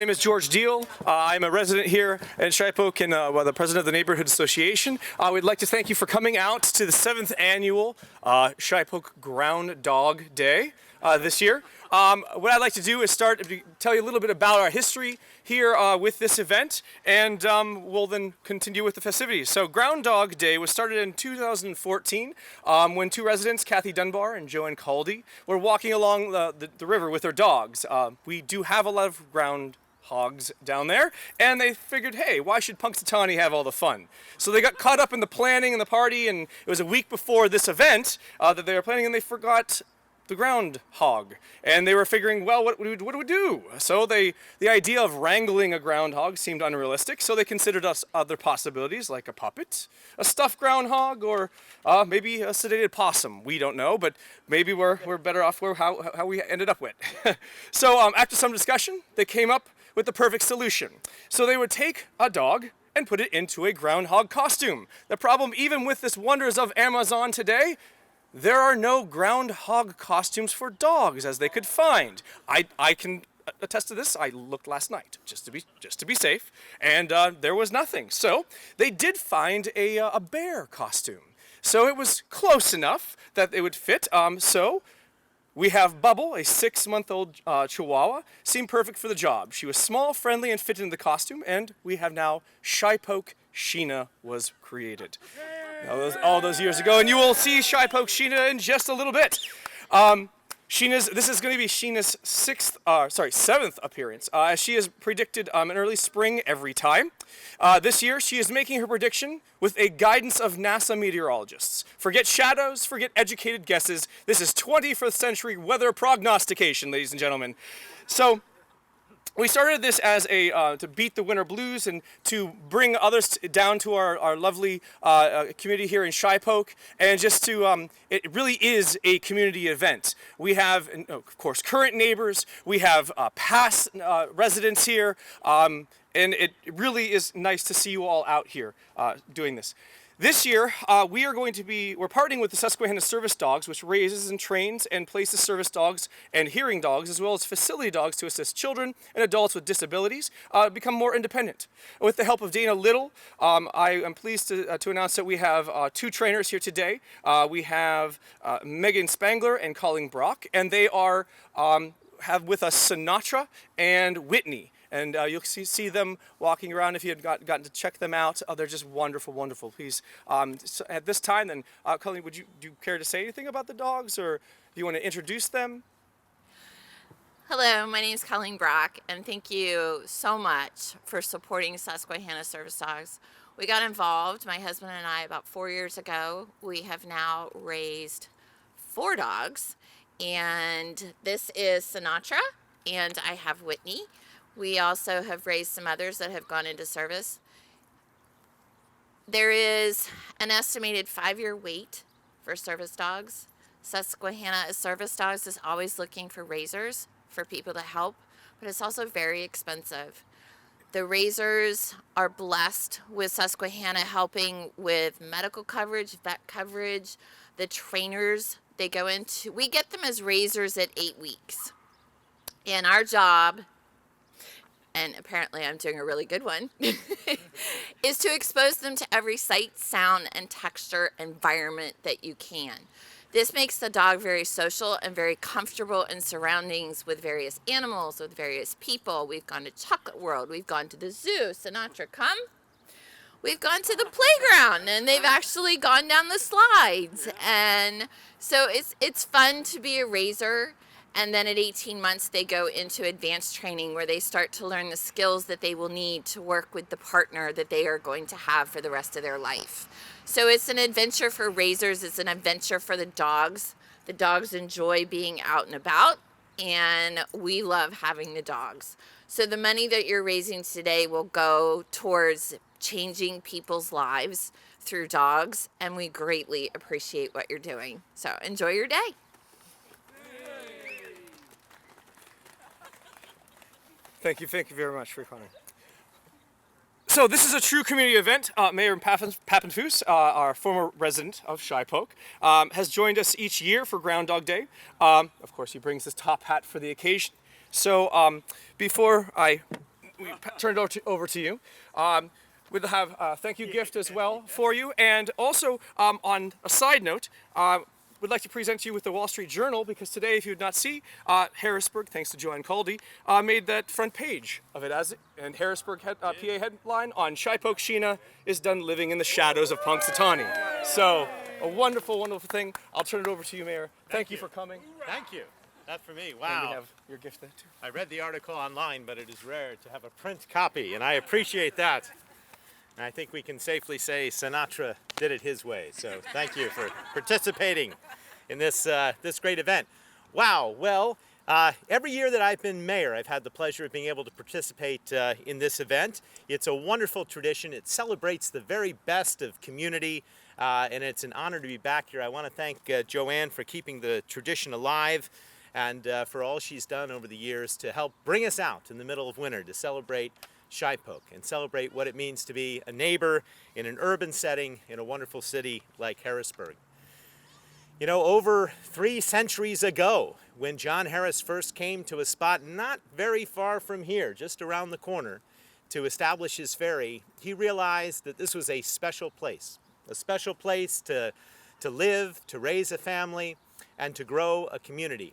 My name is George Deal. I'm a resident here in Shipoke and the president of the Neighborhood Association. We'd like to thank you for coming out to the 7th annual Shipoke Ground Dog Day this year. What I'd like to do is tell you a little bit about our history here with this event, and we'll then continue with the festivities. So Ground Dog Day was started in 2014 when two residents, Kathy Dunbar and Joanne Caldy, were walking along the river with their dogs. We do have a lot of ground hogs down there, and they figured, hey, why should Punxsutawney have all the fun? So they got caught up in the planning and the party, and it was a week before this event that they were planning, and they forgot the ground hog, and they were figuring, well, what do we do? So the idea of wrangling a groundhog seemed unrealistic, so they considered other possibilities like a puppet, a stuffed groundhog, or maybe a sedated possum. We don't know, but maybe we're better off how we ended up with. So after some discussion, they came up with the perfect solution. So they would take a dog and put it into a groundhog costume. The problem, even with this wonders of Amazon today, there are no groundhog costumes for dogs as they could find. I can attest to this. I looked last night just to be safe, and there was nothing. So they did find a bear costume. So it was close enough that it would fit. So we have Bubble, a 6-month-old Chihuahua, seemed perfect for the job. She was small, friendly, and fit into the costume, and we have now Shipoke Sheena was created. All those years ago, and you will see Shipoke Sheena in just a little bit. This is going to be Sheena's 7th appearance, as she has predicted an early spring every time. This year, she is making her prediction with a guidance of NASA meteorologists. Forget shadows, forget educated guesses. This is 21st century weather prognostication, ladies and gentlemen. So we started this as to beat the winter blues and to bring others down to our lovely community here in Shipoke, and just to, it really is a community event. We have, of course, current neighbors, we have past residents here, and it really is nice to see you all out here doing this. This year, we're partnering with the Susquehanna Service Dogs, which raises and trains and places service dogs and hearing dogs, as well as facility dogs to assist children and adults with disabilities become more independent. With the help of Dana Little, I am pleased to announce that we have 2 trainers here today. We have Megan Spangler and Colleen Brock, and they have with us Sinatra and Whitney. And you'll see them walking around if you had gotten to check them out. They're just wonderful, wonderful. Please, so at this time, then, Colleen, do you care to say anything about the dogs, or do you want to introduce them? Hello, my name is Colleen Brock, and thank you so much for supporting Susquehanna Service Dogs. We got involved, my husband and I, about 4 years ago. We have now raised 4 dogs, and this is Sinatra, and I have Whitney. We also have raised some others that have gone into service. There is an estimated 5-year wait for service dogs. Susquehanna Service Dogs is always looking for raisers for people to help, but it's also very expensive. The raisers are blessed with Susquehanna helping with medical coverage, vet coverage. The trainers, we get them as raisers at 8 weeks. And our job, and apparently I'm doing a really good one, is to expose them to every sight, sound, and texture environment that you can. This makes the dog very social and very comfortable in surroundings with various animals, with various people. We've gone to Chocolate World, we've gone to the zoo. Sinatra, come. We've gone to the playground, and they've actually gone down the slides. And so it's fun to be a raiser. And then at 18 months, they go into advanced training where they start to learn the skills that they will need to work with the partner that they are going to have for the rest of their life. So it's an adventure for raisers. It's an adventure for the dogs. The dogs enjoy being out and about, and we love having the dogs. So the money that you're raising today will go towards changing people's lives through dogs, and we greatly appreciate what you're doing. So enjoy your day. Thank you very much for coming. So this is a true community event. Mayor Papen, our former resident of Shipoke, has joined us each year for Ground Dog Day. Of course, he brings his top hat for the occasion. So before I turn it over to you. We'll have a thank you gift as well for you. And also, on a side note, we'd like to present you with the Wall Street Journal, because today, if you did not see, Harrisburg, thanks to Joanne Caldy, made that front page of it. And Harrisburg PA headline on Shipoke Sheena is done living in the shadows of Punxsutawney. So, a wonderful, wonderful thing. I'll turn it over to you, Mayor. Thank you for coming. Thank you. That for me. And Wow. we have your gift there, too. I read the article online, but it is rare to have a print copy, and I appreciate that. And I think we can safely say Sinatra did it his way. So thank you for participating in this great event. Wow. Well, every year that I've been mayor, I've had the pleasure of being able to participate in this event. It's a wonderful tradition. It celebrates the very best of community, and it's an honor to be back here. I want to thank Joanne for keeping the tradition alive, and for all she's done over the years to help bring us out in the middle of winter to celebrate Shipoke and celebrate what it means to be a neighbor in an urban setting in a wonderful city like Harrisburg. You know, over 3 centuries ago, when John Harris first came to a spot not very far from here, just around the corner, to establish his ferry, he realized that this was a special place to live, to raise a family, and to grow a community.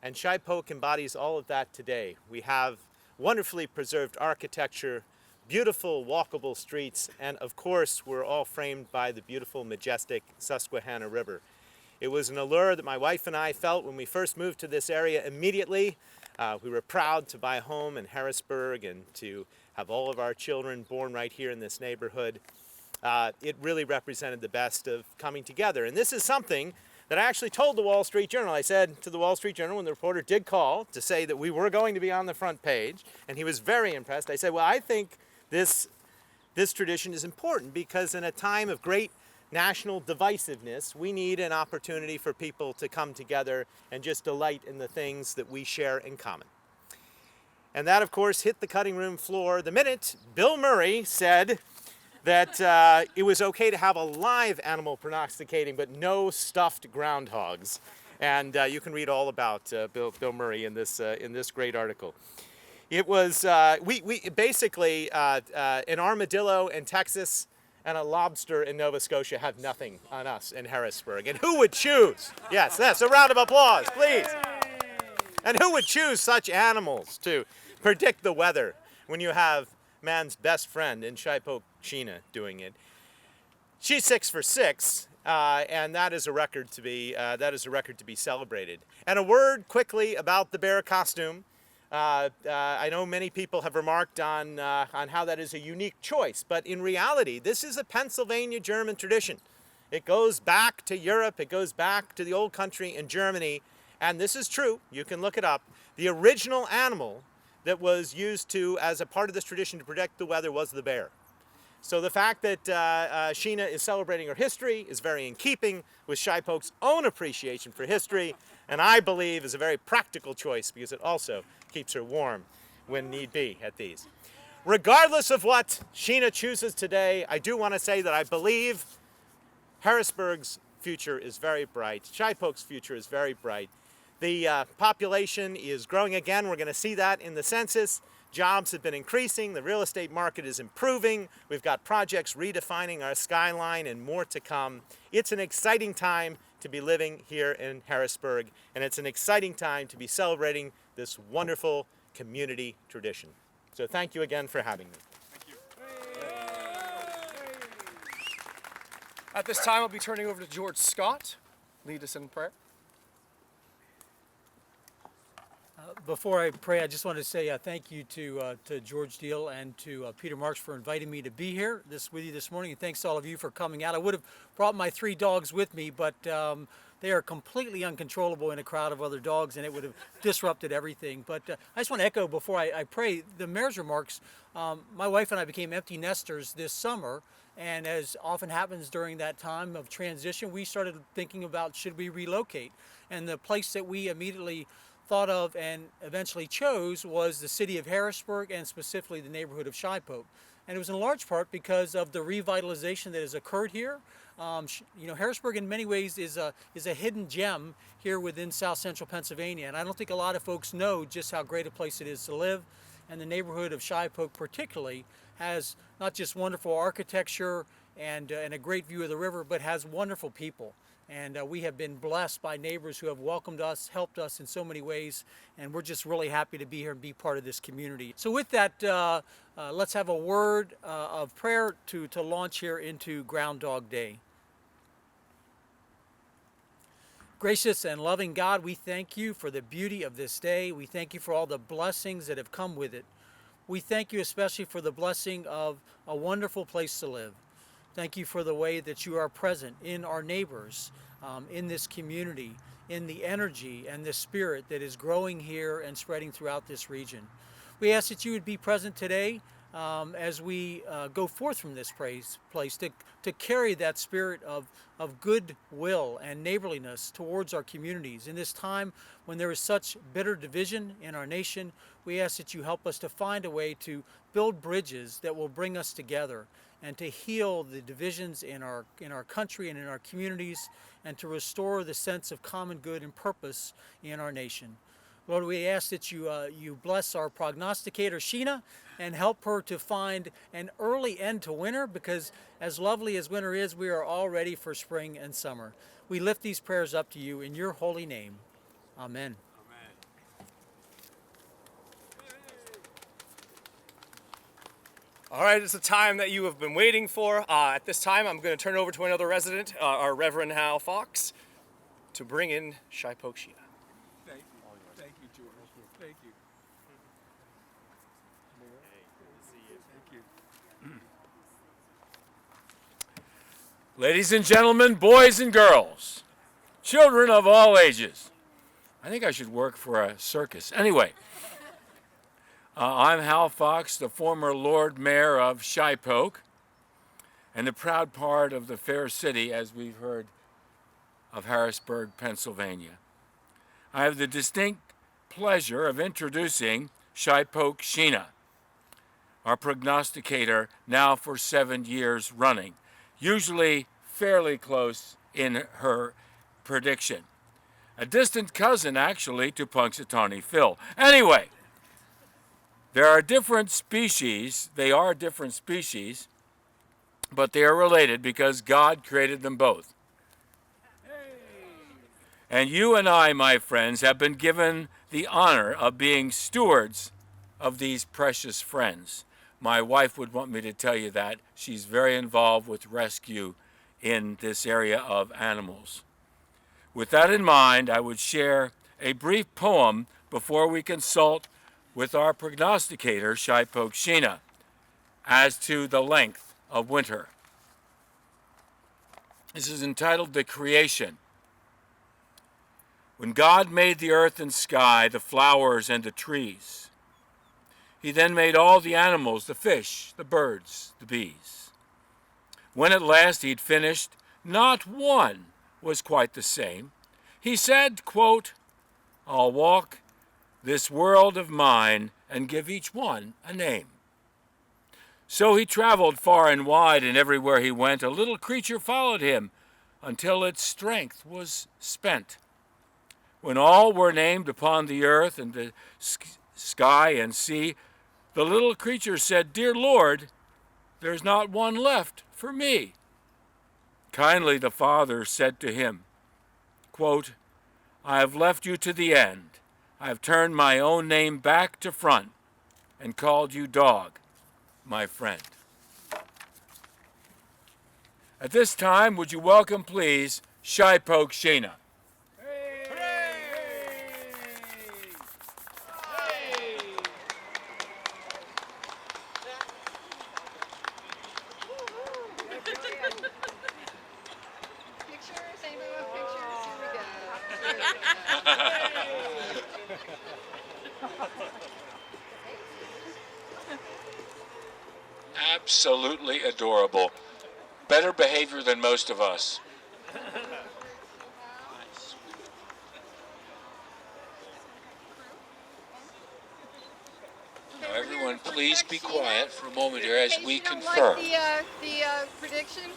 And Shipoke embodies all of that today. We have wonderfully preserved architecture, beautiful walkable streets, and of course, we're all framed by the beautiful, majestic Susquehanna River. It was an allure that my wife and I felt when we first moved to this area immediately. We were proud to buy a home in Harrisburg and to have all of our children born right here in this neighborhood. It really represented the best of coming together. And this is something that I actually told the Wall Street Journal. I said to the Wall Street Journal when the reporter did call to say that we were going to be on the front page, and he was very impressed. I said, well, I think this tradition is important because in a time of great national divisiveness, we need an opportunity for people to come together and just delight in the things that we share in common. And that, of course, hit the cutting room floor the minute Bill Murray said that it was okay to have a live animal prognosticating, but no stuffed groundhogs. And you can read all about Bill Murray in this great article. It was, we basically, an armadillo in Texas and a lobster in Nova Scotia have nothing on us in Harrisburg. And who would choose? Yes, a round of applause, please. And who would choose such animals to predict the weather when you have man's best friend in Shipoke Sheena doing it? She's 6 for 6, and that is a record to be celebrated. And a word quickly about the bear costume. I know many people have remarked on how that is a unique choice, but in reality, this is a Pennsylvania German tradition. It goes back to Europe, it goes back to the old country in Germany, and this is true, you can look it up. The original animal that was used as a part of this tradition to predict the weather was the bear. So the fact that Sheena is celebrating her history is very in keeping with Shipoke's own appreciation for history, and I believe is a very practical choice because it also keeps her warm when need be at these. Regardless of what Sheena chooses today, I do want to say that I believe Harrisburg's future is very bright. Shipoke's future is very bright. The population is growing again. We're going to see that in the census. Jobs have been increasing. The real estate market is improving. We've got projects redefining our skyline and more to come. It's an exciting time to be living here in Harrisburg, and it's an exciting time to be celebrating this wonderful community tradition. So thank you again for having me. At this time, I'll be turning over to George Scott. Lead us in prayer. Before I pray, I just want to say thank you to George Deal and to Peter Marks for inviting me to be here with you this morning, and thanks to all of you for coming out. I would have brought my 3 dogs with me, but they are completely uncontrollable in a crowd of other dogs, and it would have disrupted everything. But I just want to echo before I pray the mayor's remarks. My wife and I became empty nesters this summer, and as often happens during that time of transition, we started thinking about should we relocate, and the place that we immediately thought of and eventually chose was the city of Harrisburg, and specifically the neighborhood of Shipoke. And it was in large part because of the revitalization that has occurred here. You know, Harrisburg in many ways is a hidden gem here within South Central Pennsylvania, and I don't think a lot of folks know just how great a place it is to live. and the neighborhood of Shipoke particularly has not just wonderful architecture and a great view of the river, but has wonderful people. And we have been blessed by neighbors who have welcomed us, helped us in so many ways, and we're just really happy to be here and be part of this community. So with that, let's have a word of prayer to launch here into Ground Dog Day. Gracious and loving God, we thank you for the beauty of this day. We thank you for all the blessings that have come with it. We thank you especially for the blessing of a wonderful place to live. Thank you for the way that you are present in our neighbors, in this community, in the energy and the spirit that is growing here and spreading throughout this region. We ask that you would be present today as we go forth from this place to carry that spirit of goodwill and neighborliness towards our communities. In this time when there is such bitter division in our nation, we ask that you help us to find a way to build bridges that will bring us together and to heal the divisions in our country and in our communities, and to restore the sense of common good and purpose in our nation. Lord, we ask that you bless our prognosticator, Sheena, and help her to find an early end to winter, because as lovely as winter is, we are all ready for spring and summer. We lift these prayers up to you in your holy name. Amen. All right, it's the time that you have been waiting for. At this time, I'm going to turn it over to another resident, our Reverend Hal Fox, to bring in Shipoke Sheena. Thank you. Thank you, George. Thank you. Thank you. Ladies and gentlemen, boys and girls, children of all ages. I think I should work for a circus. Anyway, I'm Hal Fox, the former Lord Mayor of Shipoke, and the proud part of the fair city, as we've heard, of Harrisburg, Pennsylvania. I have the distinct pleasure of introducing Shipoke Sheena, our prognosticator now for 7 years running, usually fairly close in her prediction. A distant cousin, actually, to Punxsutawney Phil. Anyway, they are different species, but they are related because God created them both. And you and I, my friends, have been given the honor of being stewards of these precious friends. My wife would want me to tell you that. She's very involved with rescue in this area of animals. With that in mind, I would share a brief poem before we consult with our prognosticator, Shipoke Sheena, as to the length of winter. This is entitled The Creation. When God made the earth and sky, the flowers and the trees, he then made all the animals, the fish, the birds, the bees. When at last he'd finished, not one was quite the same. He said, quote, "I'll walk this world of mine and give each one a name." So he traveled far and wide, and everywhere he went, a little creature followed him until its strength was spent. When all were named upon the earth and the sky and sea, the little creature said, "Dear Lord, there's not one left for me." Kindly the Father said to him, quote, "I have left you to the end. I have turned my own name back to front and called you dog, my friend." At this time, would you welcome, please, Shipoke Sheena. Pictures, anybody want pictures? Here we go. Absolutely adorable. Better behavior than most of us. Now everyone, please be quiet for a moment here as we confirm. Like the prediction,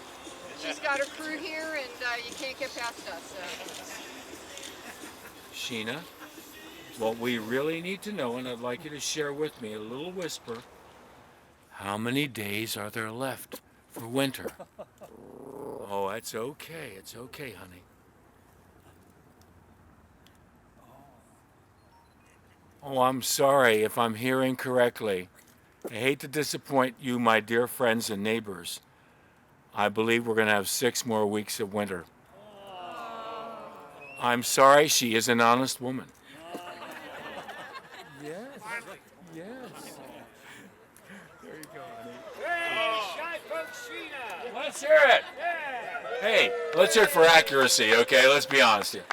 she's got her crew here, and you can't get past us. So. Sheena, What we really need to know, and I'd like you to share with me a little whisper, how many days are there left for winter? Oh, it's okay. It's okay, honey. Oh, I'm sorry if I'm hearing correctly. I hate to disappoint you, my dear friends and neighbors. I believe we're going to have 6 more weeks of winter. I'm sorry, she is an honest woman. Yes. Yes. There you go, honey. Hey, Sheena! Let's hear it. Hey, let's hear it for accuracy, okay? Let's be honest here.